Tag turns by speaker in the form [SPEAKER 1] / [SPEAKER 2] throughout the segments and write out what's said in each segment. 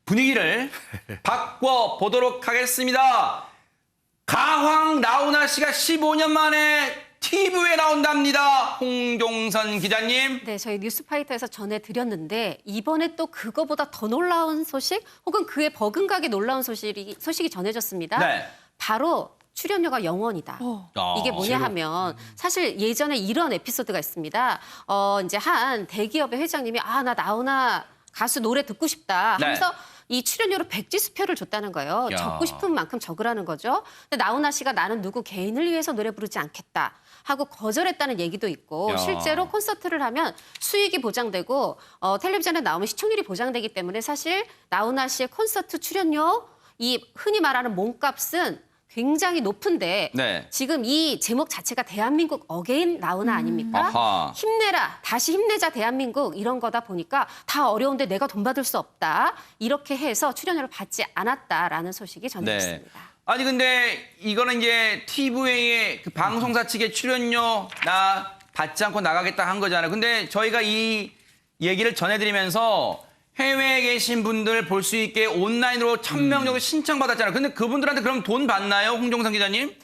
[SPEAKER 1] 분위기를 바꿔보도록 하겠습니다. 가황 나훈아 씨가 15년 만에 TV에 나온답니다. 홍종선 기자님.
[SPEAKER 2] 네, 저희 뉴스파이터에서 전해드렸는데 이번에 또 그거보다 더 놀라운 소식 혹은 그에 버금가게 놀라운 소식이 전해졌습니다.
[SPEAKER 1] 네.
[SPEAKER 2] 바로 출연료가 0원이다. 이게 뭐냐 하면 사실 예전에 이런 에피소드가 있습니다. 이제 한 대기업의 회장님이 나 나훈아 가수 노래 듣고 싶다 하면서 이 출연료로 백지수표를 줬다는 거예요.
[SPEAKER 1] 야.
[SPEAKER 2] 적고 싶은 만큼 적으라는 거죠. 근데 나훈아 씨가 나는 누구 개인을 위해서 노래 부르지 않겠다 하고 거절했다는 얘기도 있고
[SPEAKER 1] 야.
[SPEAKER 2] 실제로 콘서트를 하면 수익이 보장되고 텔레비전에 나오면 시청률이 보장되기 때문에 사실 나훈아 씨의 콘서트 출연료 이 흔히 말하는 몸값은 굉장히 높은데
[SPEAKER 1] 네.
[SPEAKER 2] 지금 이 제목 자체가 대한민국 어게인 나훈아 아닙니까?
[SPEAKER 1] 아하.
[SPEAKER 2] 힘내라, 다시 힘내자 대한민국 이런 거다 보니까 다 어려운데 내가 돈 받을 수 없다. 이렇게 해서 출연료를 받지 않았다라는 소식이 전해졌습니다.
[SPEAKER 1] 아니 근데 이거는 이제 TV의 그 방송사 측의 출연료 나 받지 않고 나가겠다 한 거잖아요. 근데 저희가 이 얘기를 전해드리면서 해외에 계신 분들 볼 수 있게 온라인으로 1000명 정도 신청받았잖아요. 근데 그분들한테 그럼 돈 받나요? 홍종선 기자님?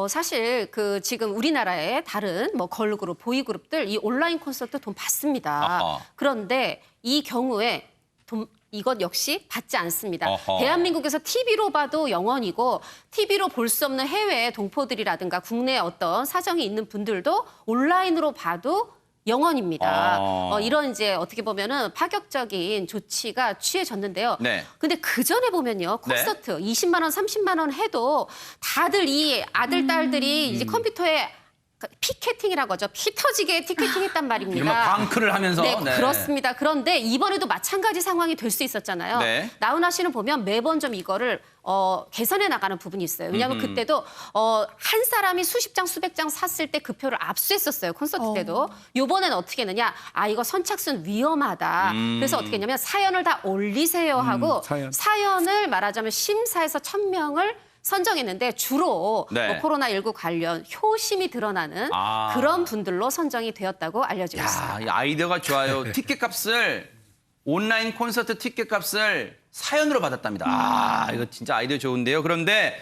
[SPEAKER 2] 사실 지금 우리나라의 다른 뭐 걸그룹, 보이그룹들 이 온라인 콘서트 돈 받습니다.
[SPEAKER 1] 아하.
[SPEAKER 2] 그런데 이 경우에 이것 역시 받지 않습니다.
[SPEAKER 1] 어허.
[SPEAKER 2] 대한민국에서 TV로 봐도 0원이고 TV로 볼 수 없는 해외 동포들이라든가 국내 어떤 사정이 있는 분들도 온라인으로 봐도 0원입니다. 이런 이제 어떻게 보면은 파격적인 조치가 취해졌는데요.
[SPEAKER 1] 네.
[SPEAKER 2] 근데 그 전에 보면요. 콘서트 20만 원, 30만 원 해도 다들 이 아들, 딸들이 이제 컴퓨터에 피켓팅이라고 하죠. 피 터지게 티켓팅 했단 말입니다.
[SPEAKER 1] 이른바 방크를 하면서.
[SPEAKER 2] 네, 그렇습니다. 그런데 이번에도 마찬가지 상황이 될 수 있었잖아요.
[SPEAKER 1] 네.
[SPEAKER 2] 나훈아 씨는 보면 매번 좀 이거를 개선해 나가는 부분이 있어요. 왜냐하면 그때도 한 사람이 수십 장, 수백 장 샀을 때 그 표를 압수했었어요. 콘서트 때도. 이번에는 어떻게 했느냐. 이거 선착순 위험하다. 그래서 어떻게 했냐면 사연을 다 올리세요 하고 사연을 말하자면 심사해서 1000명을 선정했는데 주로
[SPEAKER 1] 네.
[SPEAKER 2] 코로나19 관련 효심이 드러나는 그런 분들로 선정이 되었다고 알려지고 있습니다.
[SPEAKER 1] 이 아이디어가 좋아요. 티켓값을 온라인 콘서트 티켓값을 사연으로 받았답니다. 이거 진짜 아이디어 좋은데요. 그런데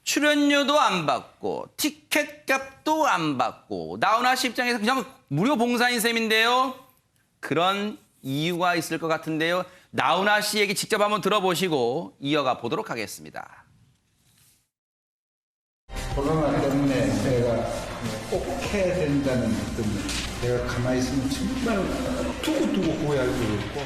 [SPEAKER 1] 출연료도 안 받고 티켓값도 안 받고 나훈아 씨 입장에서 그냥 무료 봉사인 셈인데요. 그런 이유가 있을 것 같은데요. 나훈아 씨 얘기 직접 한번 들어보시고 이어가 보도록 하겠습니다.
[SPEAKER 3] 코로나 때문에 내가 꼭 해야 된다는 어떤 내가 가만히 있으면 정말 두고두고 후회할 때도 있고.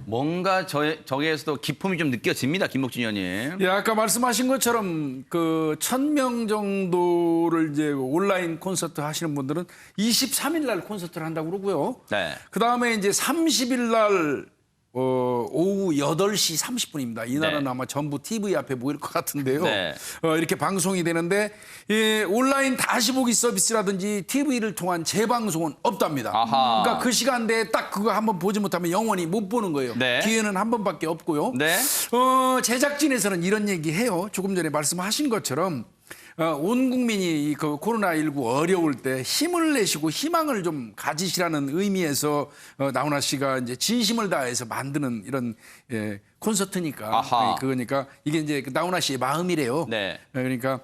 [SPEAKER 1] 뭔가 저기에서도 기품이 좀 느껴집니다. 김목준 의원님.
[SPEAKER 4] 예, 아까 말씀하신 것처럼 그 1000명 정도를 이제 온라인 콘서트 하시는 분들은 23일 날 콘서트를 한다고 그러고요.
[SPEAKER 1] 네.
[SPEAKER 4] 그다음에 이제 30일 날 오후 8시 30분입니다. 이날은
[SPEAKER 1] 네.
[SPEAKER 4] 아마 전부 TV 앞에 모일 것 같은데요.
[SPEAKER 1] 네.
[SPEAKER 4] 이렇게 방송이 되는데 온라인 다시 보기 서비스라든지 TV를 통한 재방송은 없답니다.
[SPEAKER 1] 아하.
[SPEAKER 4] 그러니까 그 시간대에 딱 그거 한번 보지 못하면 영원히 못 보는 거예요.
[SPEAKER 1] 네.
[SPEAKER 4] 기회는 한 번밖에 없고요.
[SPEAKER 1] 네.
[SPEAKER 4] 제작진에서는 이런 얘기해요. 조금 전에 말씀하신 것처럼 온 국민이 그 코로나19 어려울 때 힘을 내시고 희망을 좀 가지시라는 의미에서 나훈아 씨가 이제 진심을 다해서 만드는 이런 콘서트니까.
[SPEAKER 1] 아하.
[SPEAKER 4] 그러니까 이게 이제 나훈아 씨의 마음이래요.
[SPEAKER 1] 네.
[SPEAKER 4] 그러니까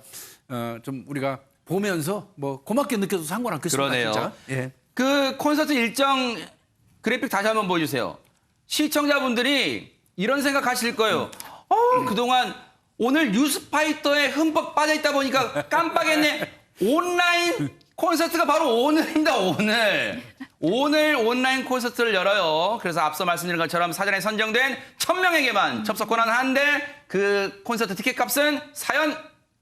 [SPEAKER 4] 좀 우리가 보면서 뭐 고맙게 느껴도 상관없겠습니다.
[SPEAKER 1] 그러네요.
[SPEAKER 4] 진짜. 예.
[SPEAKER 1] 그 콘서트 일정 그래픽 다시 한번 보여주세요. 시청자분들이 이런 생각하실 거예요. 그동안 오늘 뉴스파이터에 흠뻑 빠져있다 보니까 깜빡했네. 온라인 콘서트가 바로 오늘입니다. 오늘 온라인 콘서트를 열어요. 그래서 앞서 말씀드린 것처럼 사전에 선정된 1000명에게만 접속 권한 한데 그 콘서트 티켓값은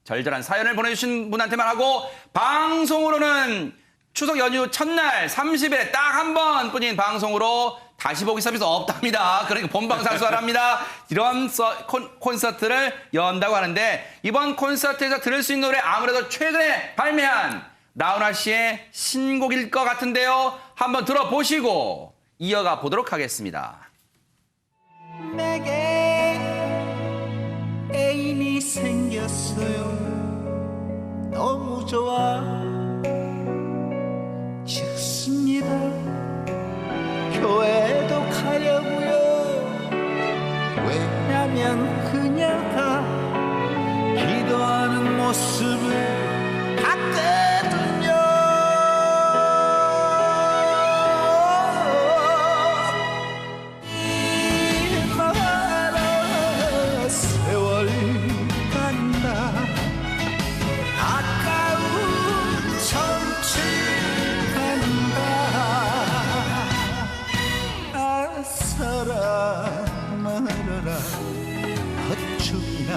[SPEAKER 1] 절절한 사연을 보내주신 분한테만 하고 방송으로는 추석 연휴 첫날 30일에 딱 한 번뿐인 방송으로 다시 보기 서비스 없답니다. 그러니까 본방사수하랍니다. 이런 콘서트를 연다고 하는데 이번 콘서트에서 들을 수 있는 노래 아무래도 최근에 발매한 나훈아 씨의 신곡일 것 같은데요. 한번 들어보시고 이어가 보도록 하겠습니다.
[SPEAKER 5] 내게 애인이 생겼어요. 너무 좋아 좋습니다. 교회도 가야 가면 그녀가 기도하는 모습을 봤거든요. 일마다 세월 간다. 아까운 청춘 간다. 아 사랑 말아라 어쩌이나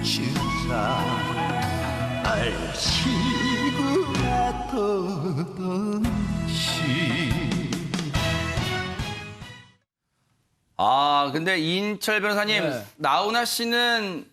[SPEAKER 5] 주사 알시고 나더던지.
[SPEAKER 1] 아, 근데 이인철 변호사님,
[SPEAKER 4] 네.
[SPEAKER 1] 나훈아 씨는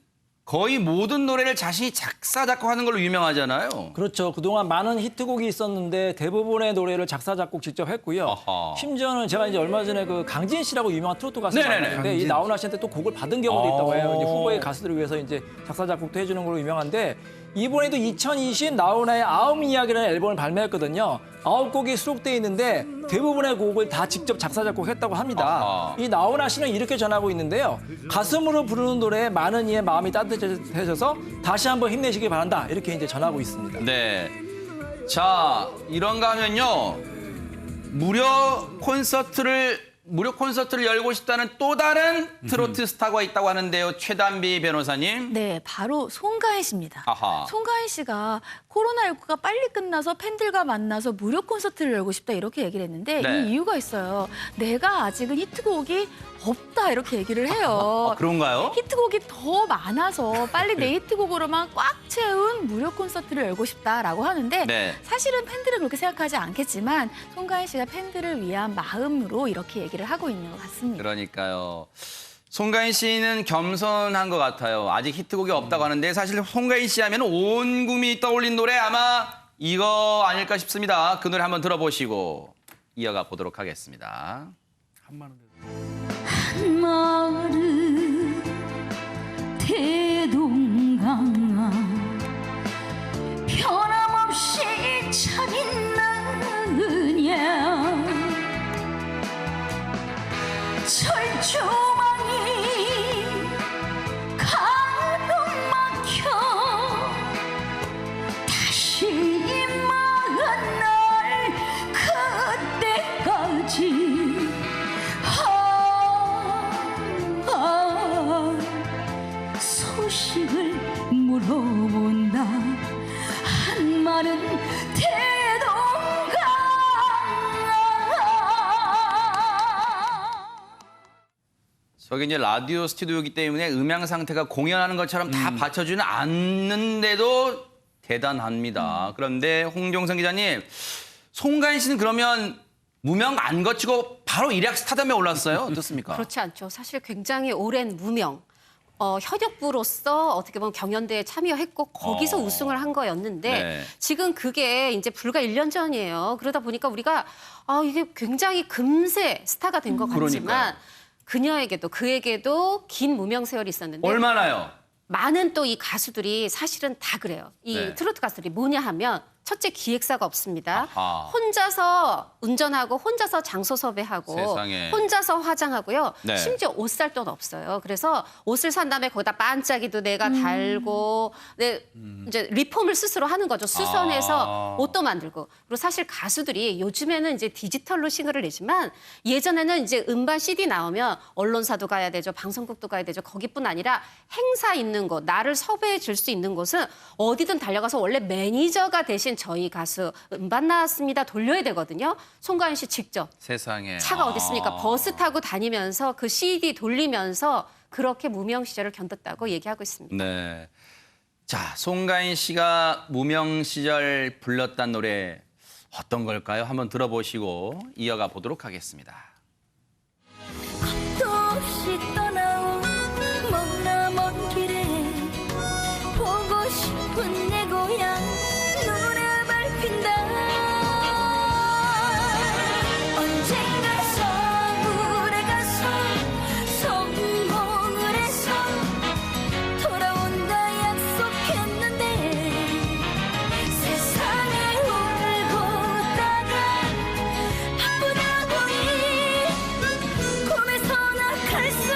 [SPEAKER 1] 거의 모든 노래를 자신이 작사, 작곡하는 걸로 유명하잖아요.
[SPEAKER 6] 그렇죠. 그동안 많은 히트곡이 있었는데 대부분의 노래를 작사, 작곡 직접 했고요.
[SPEAKER 1] 아하.
[SPEAKER 6] 심지어는 제가 이제 얼마 전에 그 강진 씨라고 유명한 트로트 가수가
[SPEAKER 1] 네네네.
[SPEAKER 6] 있는데 이 나훈아 씨한테 또 곡을 받은 경우도 있다고 해요. 이제
[SPEAKER 1] 오.
[SPEAKER 6] 후보의 가수들을 위해서 이제 작사, 작곡도 해주는 걸로 유명한데 이번에도 2020 나훈아의 아홉 이야기라는 앨범을 발매했거든요. 9곡이 수록돼 있는데 대부분의 곡을 다 직접 작사, 작곡했다고 합니다.
[SPEAKER 1] 아하.
[SPEAKER 6] 이 나훈아 씨는 이렇게 전하고 있는데요. 가슴으로 부르는 노래에 많은 이의 마음이 따뜻해져서 다시 한번 힘내시길 바란다. 이렇게 이제 전하고 있습니다.
[SPEAKER 1] 네. 자, 이런가 하면요. 무료 콘서트를 열고 싶다는 또 다른 트로트 스타가 있다고 하는데요. 최단비 변호사님.
[SPEAKER 7] 네, 바로 송가인 씨입니다.
[SPEAKER 1] 아하.
[SPEAKER 7] 송가인 씨가 코로나19가 빨리 끝나서 팬들과 만나서 무료 콘서트를 열고 싶다 이렇게 얘기를 했는데
[SPEAKER 1] 네.
[SPEAKER 7] 이 이유가 있어요. 내가 아직은 히트곡이 없다 이렇게 얘기를 해요.
[SPEAKER 1] 그런가요?
[SPEAKER 7] 히트곡이 더 많아서 빨리 내 히트곡으로만 꽉 채운 무료 콘서트를 열고 싶다라고 하는데
[SPEAKER 1] 네.
[SPEAKER 7] 사실은 팬들은 그렇게 생각하지 않겠지만 송가인 씨가 팬들을 위한 마음으로 이렇게 얘기를 하고 있는 것 같습니다.
[SPEAKER 1] 그러니까요. 송가인 씨는 겸손한 것 같아요. 아직 히트곡이 없다고 하는데 사실 송가인 씨 하면 온 국민이 떠올린 노래 아마 이거 아닐까 싶습니다. 그 노래 한번 들어보시고 이어가 보도록 하겠습니다.
[SPEAKER 8] 마을 대동강아 변함없이 차린 나그냥 철조망이 가로막혀 다시 마흔 날 그때까지 소식을 물어본다 한마는 대동강.
[SPEAKER 1] 저기 이제 라디오 스튜디오이기 때문에 음향 상태가 공연하는 것처럼 다 받쳐주는 않는데도 대단합니다. 그런데 홍종성 기자님, 송가인 씨는 그러면 무명 안 거치고 바로 일약 스타덤에 올랐어요? 어떻습니까?
[SPEAKER 2] 그렇지 않죠. 사실 굉장히 오랜 무명. 현역부로서 어떻게 보면 경연대에 참여했고 거기서 우승을 한 거였는데
[SPEAKER 1] 네.
[SPEAKER 2] 지금 그게 이제 불과 1년 전이에요. 그러다 보니까 우리가 이게 굉장히 금세 스타가 된 것 같지만
[SPEAKER 1] 그러니까요.
[SPEAKER 2] 그녀에게도 그에게도 긴 무명 세월이 있었는데
[SPEAKER 1] 얼마나요?
[SPEAKER 2] 많은 또 이 가수들이 사실은 다 그래요. 이
[SPEAKER 1] 네.
[SPEAKER 2] 트로트 가수들이 뭐냐 하면 첫째 기획사가 없습니다.
[SPEAKER 1] 아하.
[SPEAKER 2] 혼자서 운전하고 혼자서 장소 섭외하고
[SPEAKER 1] 세상에.
[SPEAKER 2] 혼자서 화장하고요.
[SPEAKER 1] 네.
[SPEAKER 2] 심지어 옷 살 돈 없어요. 그래서 옷을 산 다음에 거기다 반짝이도 내가 달고 이제 리폼을 스스로 하는 거죠. 수선해서 옷도 만들고. 그리고 사실 가수들이 요즘에는 이제 디지털로 싱글을 내지만 예전에는 이제 음반 CD 나오면 언론사도 가야 되죠. 방송국도 가야 되죠. 거기뿐 아니라 행사 있는 곳, 나를 섭외해 줄 수 있는 곳은 어디든 달려가서 원래 매니저가 대신 저희 가수 음반 나왔습니다. 돌려야 되거든요. 송가인 씨 직접.
[SPEAKER 1] 세상에.
[SPEAKER 2] 차가 어디 있습니까? 버스 타고 다니면서 그 CD 돌리면서 그렇게 무명 시절을 견뎠다고 얘기하고 있습니다.
[SPEAKER 1] 네. 자, 송가인 씨가 무명 시절 불렀던 노래 어떤 걸까요? 한번 들어보시고 이어가 보도록 하겠습니다.
[SPEAKER 8] 또 없이 떠나온 먼 길에 보고 싶은 내 고향 눈에 밟힌다. 언젠가 서울에 가서 성공을 해서 돌아온다 약속했는데 세상에 울고 웃다가 바쁘다 보니 꿈에서 나 갈 수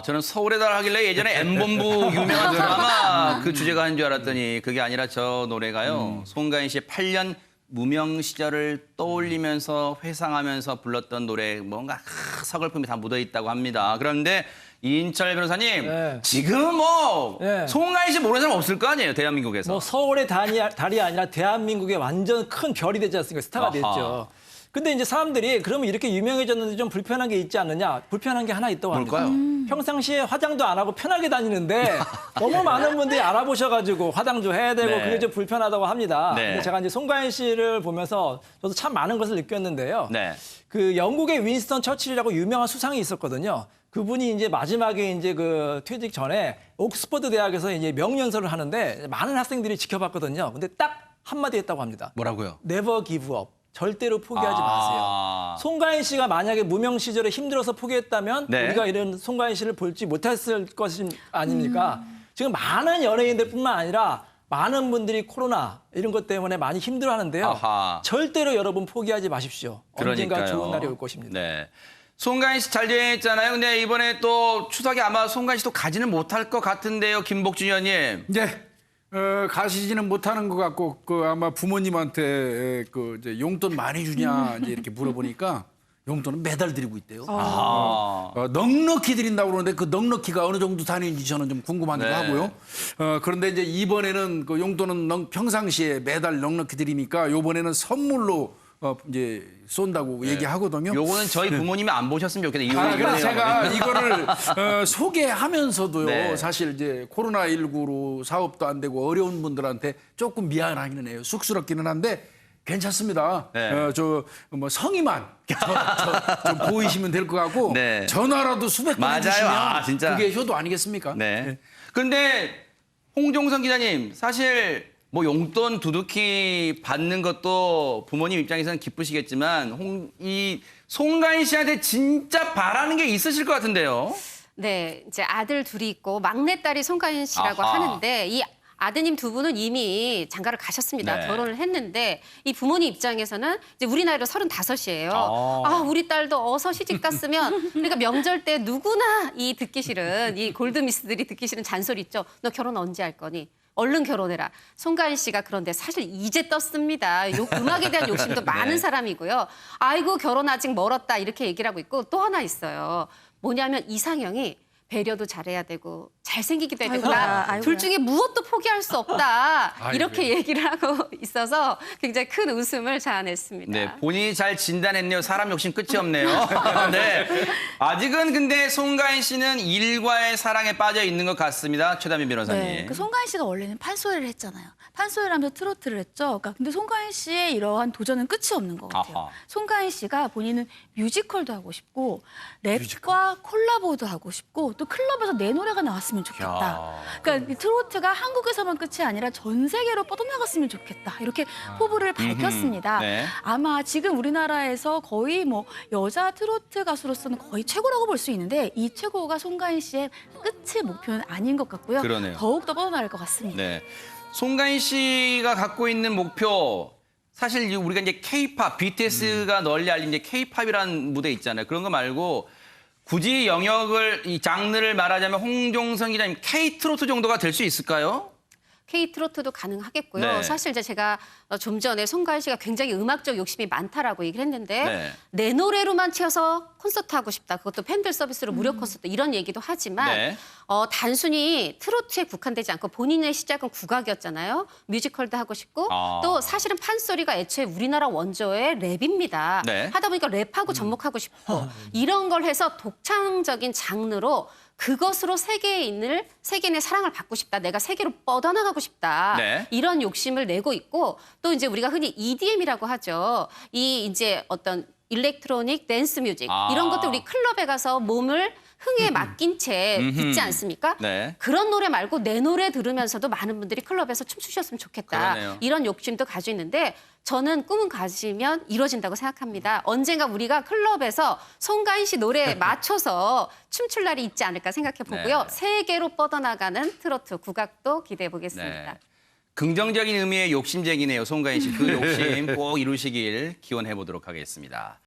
[SPEAKER 1] 저는 서울의 달 하길래 예전에 M본부 유명한 드라마 그 주제가 한 줄 알았더니 그게 아니라 저 노래가요. 송가인 씨의 8년 무명 시절을 떠올리면서 회상하면서 불렀던 노래 뭔가 서글픔이 다 묻어 있다고 합니다. 그런데 이인철 변호사님
[SPEAKER 6] 네.
[SPEAKER 1] 지금 뭐
[SPEAKER 6] 네.
[SPEAKER 1] 송가인 씨 모르는 사람 없을 거 아니에요, 대한민국에서.
[SPEAKER 6] 뭐 서울의 달이 아니라 대한민국의 완전 큰 별이 되지 않습니까? 스타가
[SPEAKER 1] 아하.
[SPEAKER 6] 됐죠. 근데 이제 사람들이 그러면 이렇게 유명해졌는데 좀 불편한 게 있지 않느냐? 불편한 게 하나 있다고 합니다.
[SPEAKER 1] 뭘까요?
[SPEAKER 6] 평상시에 화장도 안 하고 편하게 다니는데 너무 많은 분들이 알아보셔가지고 화장도 해야 되고
[SPEAKER 1] 네.
[SPEAKER 6] 그게 좀 불편하다고 합니다.
[SPEAKER 1] 네.
[SPEAKER 6] 근데 제가 이제 송가인 씨를 보면서 저도 참 많은 것을 느꼈는데요.
[SPEAKER 1] 네.
[SPEAKER 6] 그 영국의 윈스턴 처칠이라고 유명한 수상이 있었거든요. 그분이 이제 마지막에 이제 그 퇴직 전에 옥스퍼드 대학에서 이제 명연설을 하는데 많은 학생들이 지켜봤거든요. 근데 딱 한마디 했다고 합니다.
[SPEAKER 1] 뭐라고요?
[SPEAKER 6] Never give up. 절대로 포기하지 마세요. 송가인 씨가 만약에 무명 시절에 힘들어서 포기했다면
[SPEAKER 1] 네.
[SPEAKER 6] 우리가 이런 송가인 씨를 볼지 못했을 것이 아닙니까? 지금 많은 연예인들뿐만 아니라 많은 분들이 코로나 이런 것 때문에 많이 힘들어하는데요.
[SPEAKER 1] 아하.
[SPEAKER 6] 절대로 여러분 포기하지 마십시오. 언젠가
[SPEAKER 1] 그러니까요.
[SPEAKER 6] 좋은 날이 올 것입니다.
[SPEAKER 1] 네. 송가인 씨 잘 지냈잖아요. 근데 이번에 또 추석에 아마 송가인 씨도 가지는 못할 것 같은데요, 김복준 의원님.
[SPEAKER 4] 네. 가시지는 못하는 것 같고 아마 부모님한테 이제 용돈 많이 주냐 이제 이렇게 물어보니까 용돈은 매달 드리고 있대요. 넉넉히 드린다고 그러는데 그 넉넉히가 어느 정도 단위인지 저는 좀 궁금하기도
[SPEAKER 1] 네.
[SPEAKER 4] 하고요. 그런데 이제 이번에는 그 용돈은 평상시에 매달 넉넉히 드리니까 이번에는 선물로 이제 쏜다고 얘기하거든요.
[SPEAKER 1] 요거는 저희 부모님이 안 보셨으면 좋겠네요.
[SPEAKER 4] 그래서 제가 이거를 소개하면서도요.
[SPEAKER 1] 네.
[SPEAKER 4] 사실 이제 코로나19로 사업도 안 되고 어려운 분들한테 조금 미안하기는 해요. 쑥스럽기는 한데 괜찮습니다.
[SPEAKER 1] 네.
[SPEAKER 4] 뭐 성의만 좀 보이시면 될 것 같고
[SPEAKER 1] 네.
[SPEAKER 4] 전화라도 수백 번
[SPEAKER 1] 맞아요.
[SPEAKER 4] 해주시면
[SPEAKER 1] 진짜.
[SPEAKER 4] 그게 효도 아니겠습니까?
[SPEAKER 1] 네. 근데 홍종선 기자님, 사실 뭐 용돈 두둑히 받는 것도 부모님 입장에서는 기쁘시겠지만 이 송가인 씨한테 진짜 바라는 게 있으실 것 같은데요.
[SPEAKER 2] 네, 이제 아들 둘이 있고 막내딸이 송가인 씨라고
[SPEAKER 1] 아하.
[SPEAKER 2] 하는데 이 아드님 두 분은 이미 장가를 가셨습니다.
[SPEAKER 1] 네.
[SPEAKER 2] 결혼을 했는데 이 부모님 입장에서는 이제 우리 나이로 35이에요.
[SPEAKER 1] 아.
[SPEAKER 2] 우리 딸도 어서 시집 갔으면 그러니까 명절 때 누구나 이 듣기 싫은 이 골드미스들이 듣기 싫은 잔소리 있죠. 너 결혼 언제 할 거니? 얼른 결혼해라. 송가인 씨가 그런데 사실 이제 떴습니다. 음악에 대한 욕심도 많은 사람이고요. 아이고 결혼 아직 멀었다 이렇게 얘기를 하고 있고 또 하나 있어요. 뭐냐면 이상형이 배려도 잘해야 되고 잘생기기도 해야 되고
[SPEAKER 7] 아이고야.
[SPEAKER 2] 둘 중에 무엇도 포기할 수 없다. 이렇게
[SPEAKER 4] 아이고야.
[SPEAKER 2] 얘기를 하고 있어서 굉장히 큰 웃음을 자아냈습니다.
[SPEAKER 1] 네, 본인이 잘 진단했네요. 사람 욕심 끝이 없네요. 네. 아직은 근데 송가인 씨는 일과의 사랑에 빠져 있는 것 같습니다. 최다민 변호사님.
[SPEAKER 7] 네, 그 송가인 씨가 원래는 판소리를 했잖아요. 판소리를 하면서 트로트를 했죠. 그러니까 근데 송가인 씨의 이러한 도전은 끝이 없는 것 같아요.
[SPEAKER 1] 아하.
[SPEAKER 7] 송가인 씨가 본인은 뮤지컬도 하고 싶고 랩과 콜라보도 하고 싶고 또 클럽에서 내 노래가 나왔으면 좋겠다. 그러니까 이 트로트가 한국에서만 끝이 아니라 전 세계로 뻗어나갔으면 좋겠다. 이렇게 포부를 밝혔습니다.
[SPEAKER 1] 네.
[SPEAKER 7] 아마 지금 우리나라에서 거의 뭐 여자 트로트 가수로서는 거의 최고라고 볼 수 있는데 이 최고가 송가인 씨의 끝의 목표는 아닌 것 같고요.
[SPEAKER 1] 그러네요.
[SPEAKER 7] 더욱 더 뻗어나갈 것 같습니다.
[SPEAKER 1] 네. 송가인 씨가 갖고 있는 목표, 사실 우리가 이제 K-팝, BTS가 널리 알린 이제 K-팝이라는 무대 있잖아요. 그런 거 말고 굳이 영역을, 이 장르를 말하자면 홍종선 기자님 K-트로트 정도가 될 수 있을까요?
[SPEAKER 2] K-트로트도 가능하겠고요.
[SPEAKER 1] 네.
[SPEAKER 2] 사실 이제 제가 좀 전에 송가인 씨가 굉장히 음악적 욕심이 많다라고 얘기를 했는데
[SPEAKER 1] 네.
[SPEAKER 2] 내 노래로만 튀어서 콘서트 하고 싶다. 그것도 팬들 서비스로 무료 콘서트 이런 얘기도 하지만
[SPEAKER 1] 네.
[SPEAKER 2] 단순히 트로트에 국한되지 않고 본인의 시작은 국악이었잖아요. 뮤지컬도 하고 싶고 또 사실은 판소리가 애초에 우리나라 원조의 랩입니다.
[SPEAKER 1] 네.
[SPEAKER 2] 하다 보니까 랩하고 접목하고 싶고 이런 걸 해서 독창적인 장르로 그것으로 세계인의 사랑을 받고 싶다. 내가 세계로 뻗어나가고 싶다.
[SPEAKER 1] 네.
[SPEAKER 2] 이런 욕심을 내고 있고 또 이제 우리가 흔히 EDM이라고 하죠. 이 이제 어떤 일렉트로닉 댄스 뮤직 이런 것들 우리 클럽에 가서 몸을 흥에 맡긴 채 듣지 않습니까?
[SPEAKER 1] 네.
[SPEAKER 2] 그런 노래 말고 내 노래 들으면서도 많은 분들이 클럽에서 춤추셨으면 좋겠다.
[SPEAKER 1] 그러네요.
[SPEAKER 2] 이런 욕심도 가지고 있는데 저는 꿈은 가지면 이루어진다고 생각합니다. 언젠가 우리가 클럽에서 송가인 씨 노래에 맞춰서 춤출 날이 있지 않을까 생각해 보고요.
[SPEAKER 1] 네.
[SPEAKER 2] 세계로 뻗어나가는 트로트 국악도 기대해 보겠습니다.
[SPEAKER 1] 네. 긍정적인 의미의 욕심쟁이네요, 송가인 씨. 그 욕심 꼭 이루시길 기원해 보도록 하겠습니다.